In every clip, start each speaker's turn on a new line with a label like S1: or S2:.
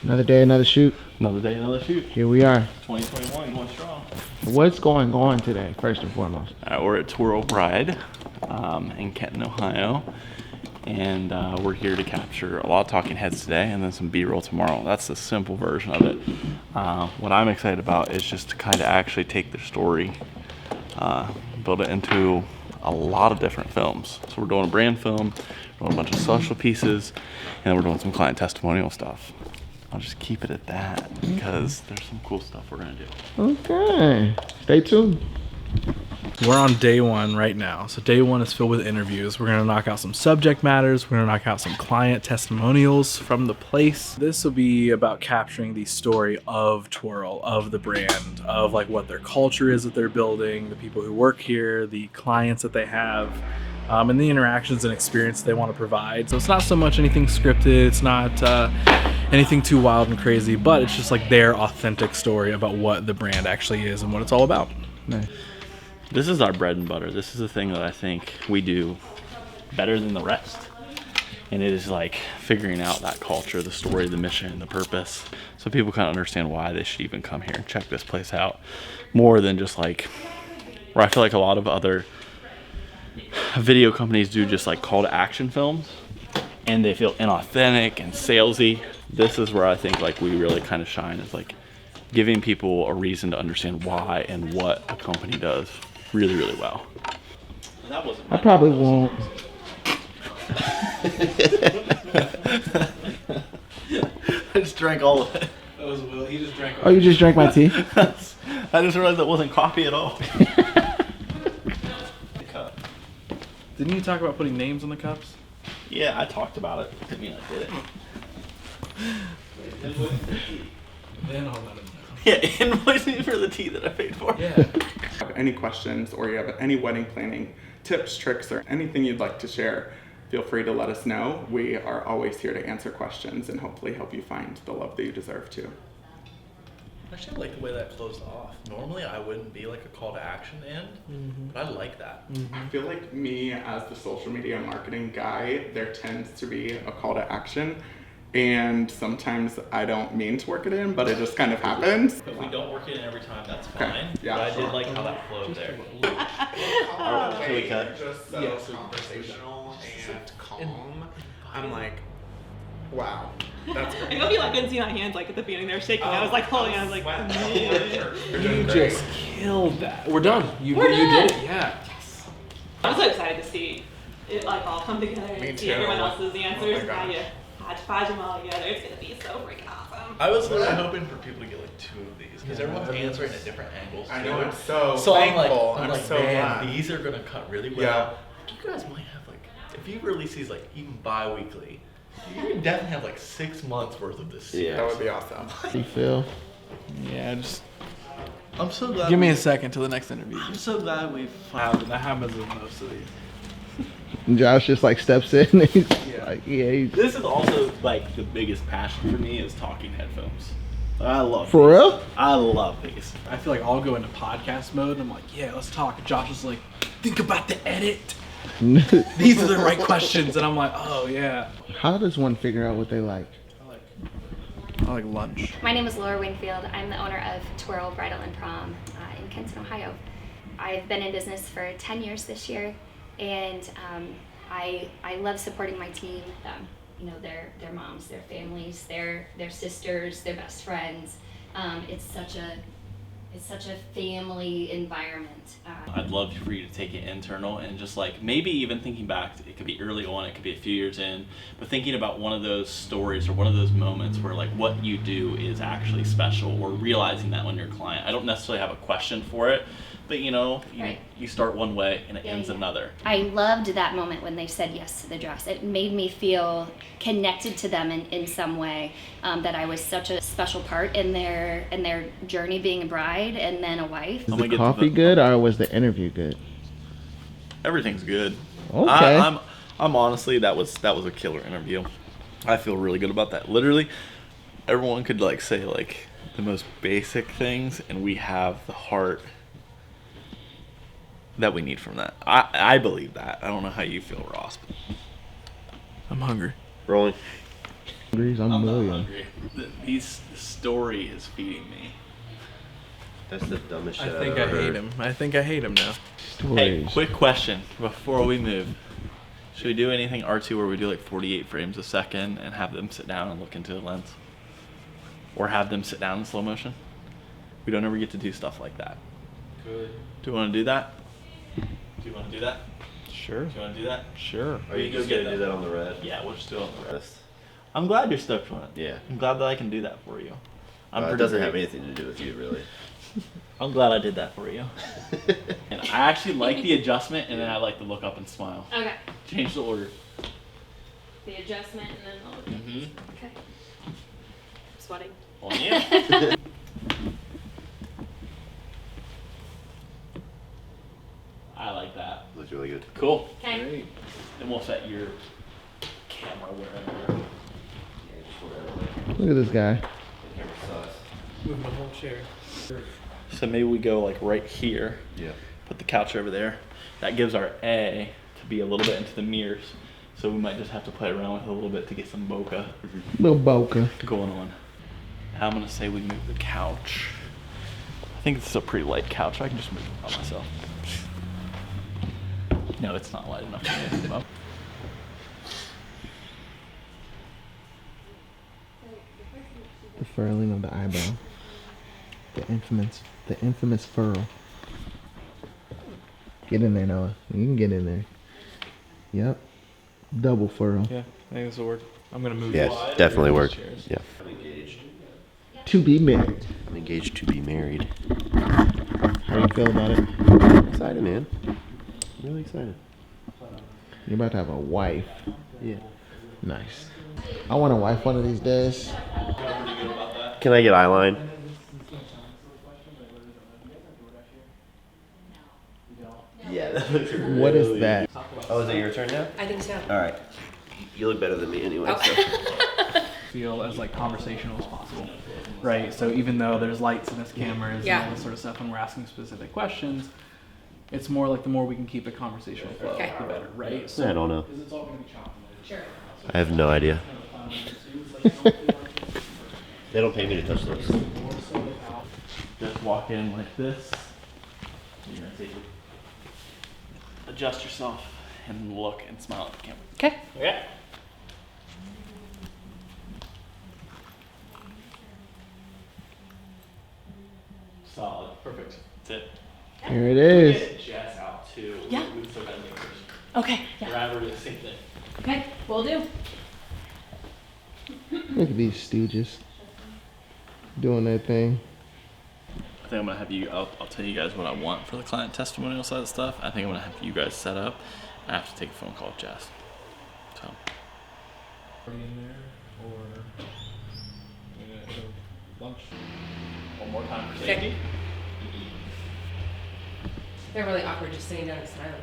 S1: Another day, another shoot.
S2: Another day, another shoot.
S1: Here we are.
S2: 2021 going strong.
S1: What's going on today, first and foremost?
S2: We're at Twirl Bridal in Kenton, Ohio. And we're here to capture a lot of talking heads today and then some B-roll tomorrow. That's the simple version of it. What I'm excited about is just to kind of actually take their story, build it into a lot of different films. So we're doing a brand film, we're doing a bunch of social pieces, and then we're doing some client testimonial stuff. I'll just keep it at that because there's some cool stuff we're gonna do.
S1: Okay, stay tuned.
S3: We're on day one right now. So day one is filled with interviews. We're gonna knock out some subject matters. We're gonna knock out some client testimonials from the place. This will be about capturing the story of Twirl, of the brand, of like what their culture is that they're building, the people who work here, the clients that they have, and the interactions and experience they want to provide. So it's not so much anything scripted. It's not anything too wild and crazy, but it's just like their authentic story about what the brand actually is and what it's all about.
S1: Nice.
S2: This is our bread and butter. This is the thing that I think we do better than the rest. And it is like figuring out that culture, the story, the mission, the purpose. So people kind of understand why they should even come here and check this place out. More than just like, where I feel like a lot of other video companies do just like call to action films. And they feel inauthentic and salesy. This is where I think like we really kind of shine, is like giving people a reason to understand why and what a company does really, really well. That wasn't
S1: I probably won't.
S2: I just drank all of it.
S3: That was Will. He just drank.
S1: Oh, you just drank my tea?
S2: I just realized that wasn't coffee at all.
S3: Didn't you talk about putting names on the cups?
S2: Yeah, I talked about it. Didn't mean I did it.
S3: Then I'll let him know.
S2: Yeah, invoice me for the tea that I paid for.
S3: Yeah.
S4: Have any questions, or you have any wedding planning tips, tricks, or anything you'd like to share, feel free to let us know. We are always here to answer questions and hopefully help you find the love that you deserve too.
S5: Actually, I like the way that closed off. Normally, I wouldn't be like a call to action end, but I like that.
S4: I feel like me, as the social media marketing guy, there tends to be a call to action, and sometimes I don't mean to work it in, but it just kind of happens.
S5: If we don't work it in every time, that's
S4: Okay.
S5: fine.
S4: Yeah,
S5: but I
S4: sure.
S5: did like how that flowed there.
S2: Can we cut?
S4: Just so conversational and calm. I'm like, wow, that's
S6: I
S4: great.
S6: hope you like couldn't see my hands like at the beginning. They were shaking. I was like holding. I was like,
S3: You just killed that. We're done. You did it. Yeah.
S6: I'm so excited to see it like all come together
S4: Me
S6: and see
S4: too.
S6: everyone else's
S4: Oh
S6: answers
S4: my
S6: and how
S4: gosh.
S6: you hodgepodge them all together. It's gonna be so freaking awesome.
S5: I was literally hoping for people to get like 2 of these because everyone's answering at different angles.
S4: I
S5: too.
S4: know, it's so
S5: So
S4: thankful.
S5: I'm like,
S4: so
S5: man,
S4: glad.
S5: these are gonna cut really well.
S4: Yeah.
S5: You guys might have like, if you release these like even bi-weekly, you can definitely have like 6 months worth of this.
S2: Yeah.
S4: That would be awesome.
S1: You feel?
S3: Yeah. Just
S5: I'm so glad.
S3: give me a second till the next interview.
S5: I'm so glad we've.
S3: That happens with most of these.
S1: And Josh just like steps in and he's like, yeah.
S2: This is also like the biggest passion for me is talking head films. I love
S1: For
S2: these.
S1: real?
S2: I love these.
S3: I feel like I'll go into podcast mode and I'm like, yeah, let's talk. And Josh is like, think about the edit. These are the right questions. And I'm like, oh yeah.
S1: How does one figure out what they like?
S3: I like lunch.
S7: My name is Laura Wingfield. I'm the owner of Twirl Bridal and Prom in Kenton, Ohio. I've been in business for 10 years this year, and I love supporting my team. You know, their moms, their families, their sisters, their best friends. It's such a family environment.
S2: I'd love for you to take it internal and just like maybe even thinking back, it could be early on, it could be a few years in, but thinking about one of those stories or one of those moments where like what you do is actually special, or realizing that when you're a client. I don't necessarily have a question for it, but you know,
S7: Right.
S2: you start one way and it
S7: Yeah,
S2: ends
S7: yeah.
S2: another.
S7: I loved that moment when they said yes to the dress. It made me feel connected to them in some way, that I was such a special part in their journey being a bride and then a wife.
S1: Is
S2: I'm gonna
S1: the
S2: get to
S1: coffee
S2: the-
S1: good or was the interview good?
S2: Everything's good.
S1: Okay.
S2: I'm honestly, that was a killer interview. I feel really good about that. Literally, everyone could like say like the most basic things, and we have the heart that we need from that. I believe that. I don't know how you feel, Ross.
S3: I'm hungry.
S8: Rolling.
S1: I'm
S2: I'm
S1: a
S2: not
S1: million.
S2: hungry. The story is feeding me.
S8: That's the dumbest
S3: I
S8: shit
S3: think
S8: I've
S3: I
S8: ever
S3: hate
S8: heard.
S3: him. I think I hate him now.
S2: Hey,
S1: Stories.
S2: quick question before we move. Should we do anything R2 where we do like 48 frames a second and have them sit down and look into the lens? Or have them sit down in slow motion? We don't ever get to do stuff like that.
S3: Good.
S2: Do you want to do that? Do you want to do that?
S3: Sure.
S2: Do you want to do that?
S3: Sure.
S8: Are you just gonna do that on the red?
S2: Yeah, we'll just do it on the rest.
S8: Yes.
S2: I'm glad you're stoked on it.
S8: Yeah.
S2: I'm glad that I can do that for you. I'm
S8: It
S2: pretty
S8: doesn't
S2: great.
S8: have anything to do with you, really.
S2: I'm glad I did that for you. And I actually like the adjustment, and then I like to look up and smile.
S6: Okay.
S2: Change the order.
S6: The adjustment and then I'll
S2: Mm-hmm.
S6: Okay. I'm sweating.
S2: On you. I like that.
S8: Looks really good.
S2: Cool.
S6: Okay.
S2: Then we'll set your camera wherever.
S1: Look at this guy.
S3: Move my whole chair.
S2: So maybe we go like right here.
S8: Yeah.
S2: Put the couch over there. That gives our A to be a little bit into the mirrors. So we might just have to play around with it a little bit to get some bokeh
S1: Little Boca.
S2: going on. Now I'm gonna say we move the couch. I think this is a pretty light couch. I can just move it by myself. No, it's not light enough for me to move up.
S1: The furling of the eyebrow. The infamous furl. Get in there, Noah. You can get in there. Yep. Double furl.
S3: Yeah, I think this will work. I'm gonna move.
S8: Yes,
S3: wide
S8: definitely
S3: over
S8: work.
S3: these chairs.
S8: Yeah. I'm engaged.
S1: To be married.
S8: I'm engaged to be married.
S1: How do you feel about it?
S8: I'm excited, man. I'm really excited.
S1: You're about to have a wife.
S8: Yeah.
S1: Nice. I want a wife one of these days.
S8: Can I get eyeline? Yeah, that looks really
S1: What is that?
S8: Oh, is it your turn now?
S6: I think so.
S8: All right. You look better than me anyway, so.
S3: Feel as like conversational as possible, right? So even though there's lights and there's cameras and all this sort of stuff, when we're asking specific questions, it's more like the more we can keep a conversational flow,
S6: Okay.
S3: the better, right?
S8: I don't know.
S6: Sure.
S8: I have no idea. They don't pay me to touch those.
S2: Just walk in like this. You're gonna take it. Adjust yourself and look and smile at the camera.
S6: Okay.
S2: Okay. Solid. Perfect. That's it.
S1: Here it is.
S2: Get Jess out too.
S6: Yeah.
S2: We still gotta make hers.
S6: Okay. Yeah.
S2: Driver, the same thing.
S6: Okay. Will do.
S1: Look at these stooges. Doing their thing.
S2: I think I'm gonna have you. I'll tell you guys what I want for the client testimonial side of stuff. I think I'm gonna have you guys set up. I have to take a phone call with Jess. So.
S3: In there, or lunch.
S2: One more time for
S6: Okay.
S2: safety.
S6: They're really awkward just sitting down and smiling.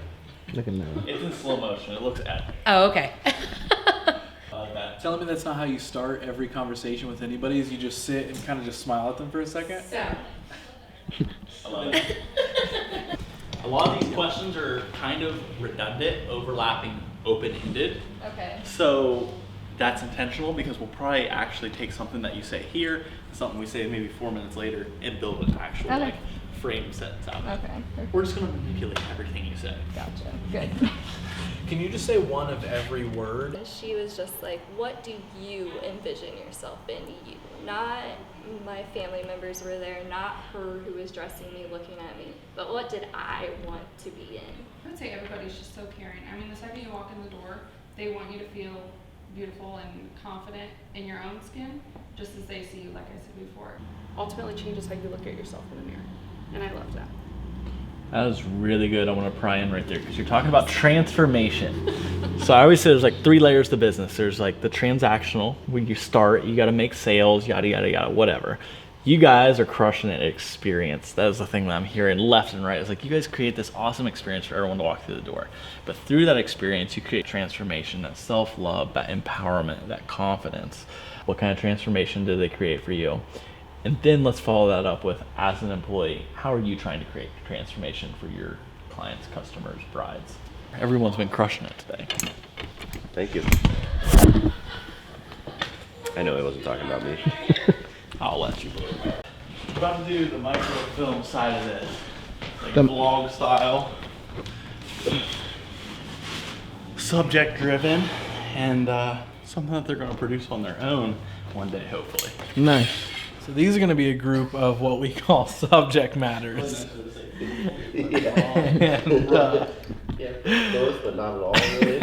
S1: Look at Noah.
S2: It's in slow motion. It looks epic.
S6: Oh, okay.
S2: I like that.
S3: Telling me that's not how you start every conversation with anybody. Is you just sit and kind of just smile at them for a second.
S6: So.
S2: I love it. A lot of these questions are kind of redundant, overlapping, open-ended.
S6: Okay.
S2: So that's intentional because we'll probably actually take something that you say here, something we say maybe 4 minutes later, and build an actual
S9: Okay.
S2: like frame sentence out of it.
S9: Okay.
S2: We're just gonna manipulate everything you say.
S9: Gotcha. Good.
S3: Can you just say one of every word?
S9: She was just like, what do you envision yourself in? You. Not my family members were there, not her who was dressing me, looking at me, but what did I want to be in?
S10: I would say everybody's just so caring. I mean, the second you walk in the door, they want you to feel beautiful and confident in your own skin, just as they see you, like I said before.
S6: Ultimately changes how you look at yourself in the mirror. And I love that.
S2: That was really good. I want to pry in right there because you're talking about transformation. So I always say there's like 3 layers to business. There's like the transactional, when you start, you got to make sales, yada, yada, yada, whatever. You guys are crushing it at experience. That is the thing that I'm hearing left and right. It's like you guys create this awesome experience for everyone to walk through the door. But through that experience, you create transformation, that self-love, that empowerment, that confidence. What kind of transformation do they create for you? And then let's follow that up with, as an employee, how are you trying to create transformation for your clients, customers, brides? Everyone's been crushing it today.
S8: Thank you. I know he wasn't talking about me.
S2: I'll let you. We're about to do the microfilm side of this, like
S1: The-
S2: vlog style, subject driven, and something that they're going to produce on their own one day, hopefully.
S1: Nice.
S3: So these are going to be a group of what we call subject matters. And,
S8: Both, but not at all, really.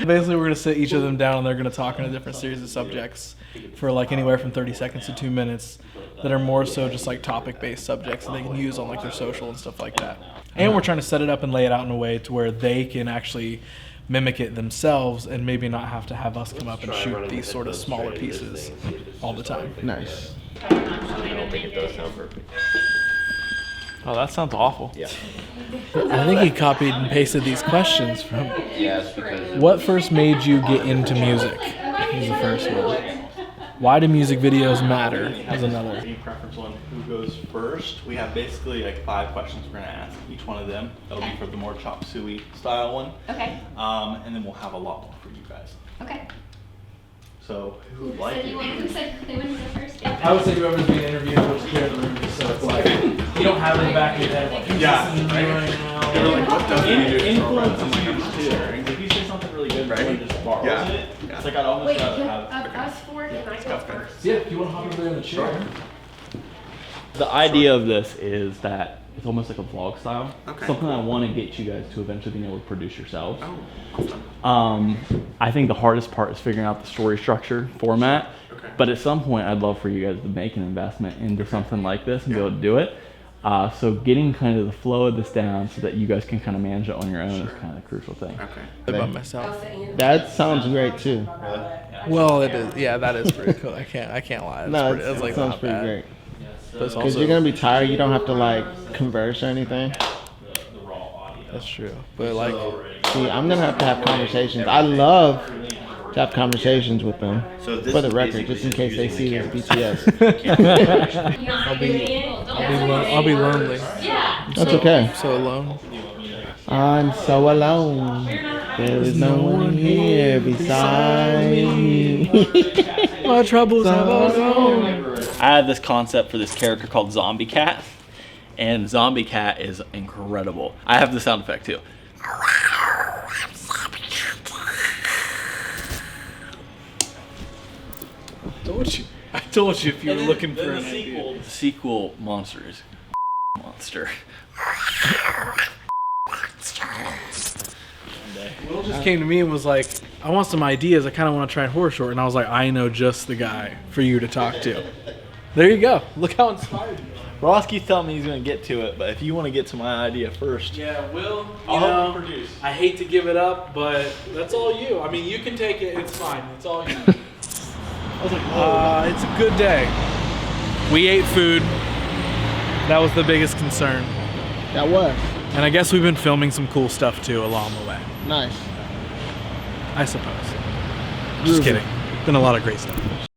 S3: basically, we're going to sit each of them down and they're going to talk on a different series of subjects for like anywhere from 30 seconds to 2 minutes that are more so just like topic-based subjects that they can use on like their social and stuff like that. And we're trying to set it up and lay it out in a way to where they can actually mimic it themselves and maybe not have to have us come up and shoot these sort of smaller pieces all the time.
S1: Nice.
S8: I don't think it does sound perfect.
S2: Oh, that sounds awful.
S8: Yeah.
S3: I think he copied and pasted these questions from.
S8: Yes, because
S3: What first made you get into music? Is the first one. Why do music videos matter? Is another.
S2: Any preference on who goes first? We have basically like 5 questions we're gonna ask each one of them. That'll be for the more chop suey style one.
S7: Okay.
S2: And then we'll have a lot more for you guys.
S7: Okay.
S2: So who would
S7: Who
S2: like
S7: said
S2: it?
S7: who said they wouldn't go first?
S3: I would say whoever's being interviewed will clear the room just so it's like you don't have it in the back of your head. Like, who's listening to me right now?
S4: They're like, what does music
S2: Influence
S4: from?
S2: is huge too. If you say something really good,
S4: Right?
S2: right? Just borrows
S4: Yeah.
S2: it. It's like I'd almost
S10: Wait,
S2: rather
S10: can,
S2: have.
S10: of us four, can I go first?
S3: Yeah, if you want to hop over there in the chair.
S2: The idea of this is that it's almost like a vlog style.
S4: Okay,
S2: Something
S4: cool.
S2: I want to get you guys to eventually being able to produce yourselves.
S4: Oh, awesome.
S2: I think the hardest part is figuring out the story structure format.
S4: Okay.
S2: But at some point, I'd love for you guys to make an investment into something like this and be able to do it. So getting kind of the flow of this down so that you guys can kind of manage it on your own is kind of the crucial thing.
S4: Okay.
S3: About myself.
S1: That sounds great too.
S3: Well, it is. Yeah, that is pretty cool. I can't lie.
S1: No,
S3: It's like
S1: sounds
S3: not
S1: pretty
S3: bad.
S1: great.
S3: But it's
S1: Because
S3: also,
S1: you're gonna be tired. You don't have to like converse or anything.
S3: that's true. But like,
S1: See, I'm gonna have to have conversations. I love to have conversations with them.
S8: So this
S1: For the
S8: is
S1: record, just in case they see
S8: using
S1: it as
S8: cameras.
S1: BTS.
S3: I'll be lonely.
S1: That's okay.
S3: I'm so alone.
S1: I'm so alone. There is no one here beside me.
S3: My troubles have all gone.
S2: I have this concept for this character called Zombie Cat, and Zombie Cat is incredible. I have the sound effect too.
S3: I told you if you were looking for an idea.
S2: The sequel monster is monster.
S3: Will just came to me and was like, I want some ideas. I kind of want to try and horror short. And I was like, I know just the guy for you to talk to. There you go. Look how inspired you are.
S2: Ross keeps telling me he's gonna get to it, but if you want to get to my idea first,
S3: Yeah, Will,
S2: I'll help you produce.
S3: I hate to give it up, but that's all you. I mean, you can take it. It's fine. It's all you. I was like, it's a good day. We ate food. That was the biggest concern.
S1: That was
S3: And I guess we've been filming some cool stuff too along the way.
S1: nice.
S3: I suppose. Just kidding. Been a lot of great stuff.